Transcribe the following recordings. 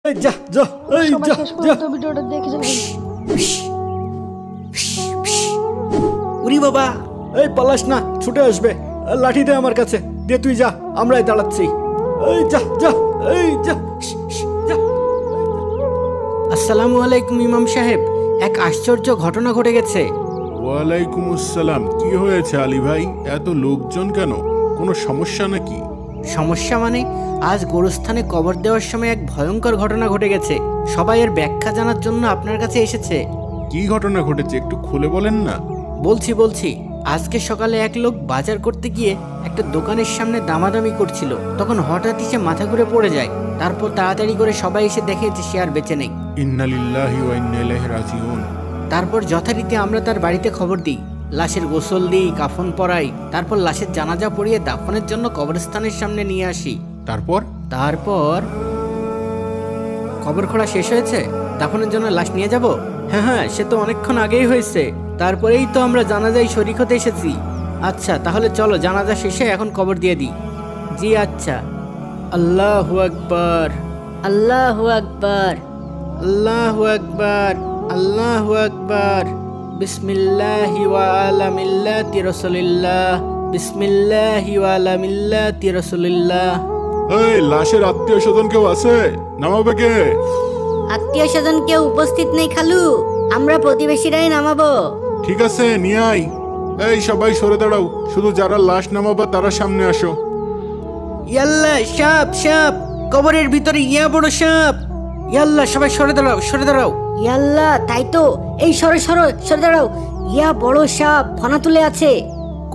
এই যা যা এই সবাই যা শেষ যা পর্যন্ত ভিডিওটা দেখে যাবেন। উরি বাবা, এই পালাস না, ছুটে আসবে। লাঠি দে আমার কাছে, দিয়ে তুই যা, আমরাই দাঁড়াচ্ছি। এই যা যা এই যা যা। আসসালামু আলাইকুম ইমাম সাহেব, এক আশ্চর্য ঘটনা ঘটে গেছে। ওয়ালাইকুম আসসালাম। কি হয়েছে আলী ভাই? এত লোকজন কেন? কোনো সমস্যা নাকি? সমস্যা মানে, আজ গোরস্থানে কবর দেওয়ার সময় এক ভয়ঙ্কর ঘটনা ঘটে গেছে। সবাই এর ব্যাখ্যা জানার জন্য আপনার কাছে এসেছে। কি ঘটনা ঘটেছে একটু খুলে বলেন না। বলছি আজকে সকালে এক লোক বাজার করতে গিয়ে একটা দোকানের সামনে দামাদামি করছিল। তখন হঠাৎই সে মাথা ঘুরে পড়ে যায়। তারপর তাড়াতাড়ি করে সবাই এসে দেখে যে সে আর বেঁচে নেই। ইন্না লিল্লাহি ওয়া ইন্না ইলাইহি রাজিউন। তারপর যথারীতি আমরা তার বাড়িতে খবর দিই, লাশের গোসল দিই, কাফন পরাই, তারপর লাশের জানাজা পড়িয়ে দাফনের জন্য কবরস্থানের সামনে নিয়ে আসি। তারপর তারপর খবর খোলা শেষ হয়েছে, দাফনের জন্য লাশ নিয়ে যাব। হ্যাঁ, সে তো অনেকক্ষণ আগেই হয়েছে। তারপরেই তো আমরা জানাজায় শরীক হতে এসেছি। আচ্ছা তাহলে চলো, জানাজা শেষে এখন কবর দিয়ে দিই। জি আচ্ছা। আল্লাহু আকবার, আল্লাহু আকবার। আল্লাহু আকবার, আল্লাহু আকবার। বিসমিল্লাহি ওয়া আলা মিল্লাতি রাসূলিল্লাহ, বিসমিল্লাহি ওয়া আলা মিল্লাতি রাসূলিল্লাহ। এই লাশের আত্মীয় স্বজন কেউ আছে? নামাবে কে? আত্মীয় স্বজন কেউ উপস্থিত নেই খালু, আমরা প্রতিবেশীরাই নামাবো। ঠিক আছে, নিয়ে আয়। এই সবাই সরে দাঁড়াও, শুধু যারা লাশ নামাবা তারা সামনে আসো। ইয়াল্লা, সাপ সাপ, কবরের ভিতরে ইয়া বড় সাপ। ইয়াল্লা, সবাই সরে দাঁড়াও, সরে দাঁড়াও। ইয়াল্লা, তাই তো, এই সরে সরে সরে দাঁড়াও। ইয়া বড় সাপ ফনা তুলে আছে।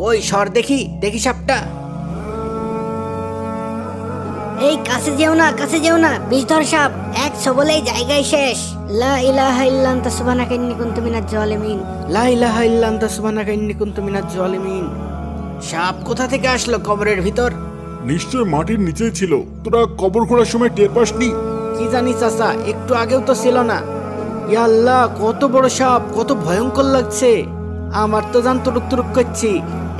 কই সর দেখি, দেখি সাপটা। এই কাছে যেও না, কাছে যেও না, বিষধর সাপ। এক সবলেই জায়গায় শেষ। লা ইলাহা ইল্লা আনতা সুবহানাকা ইন্নী কুনতু মিনাজ জালিমিন। লা ইলাহা ইল্লা আনতা সুবহানাকা ইন্নী কুনতু মিনাজ জালিমিন। সাপ কোথা থেকে আসলো কবরের ভিতর? নিশ্চয় মাটির নিচেই ছিল। তোরা কবর খোঁড়ার সময় টের পাসনি? কি জানি চাচা, একটু আগেও তো ছিল না। ইয়া আল্লাহ, কত বড় সাপ, কত ভয়ঙ্কর লাগছে। আমার তো জান তুরুক তুরুক করছি।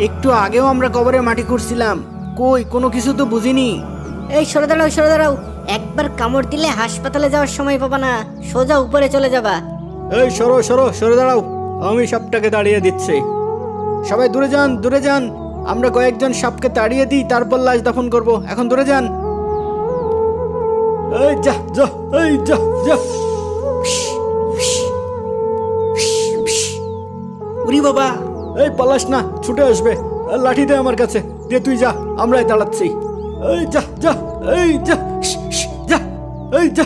একটু আগেও আমরা কবরে মাটি খুঁড়ছিলাম, কই কোনো কিছু তো বুঝিনি। এই সরে দাঁড়াও, সরে দাঁড়াও। একবার কামড় দিলে হাসপাতালে যাওয়ার সময় পাবা না, সোজা উপরে চলে যাবা। এই সরো সরো, সরে দাঁড়াও, আমি সাপটাকে দাঁড়িয়ে দিচ্ছি। সবাই দূরে যান, দূরে যান। আমরা কয়েকজন সাপকে তাড়িয়ে দিই, তারপর লাশ দাফন করব। এখন দূরে যান। এই যা যা এই যা যা। উরি বাবা, এই পালাস না, ছুটে আসবে। লাঠি দে আমার কাছে, দিয়ে তুই যা, আমরাই দাঁড়াচ্ছি। এই যা যা এই যা যা এই যা।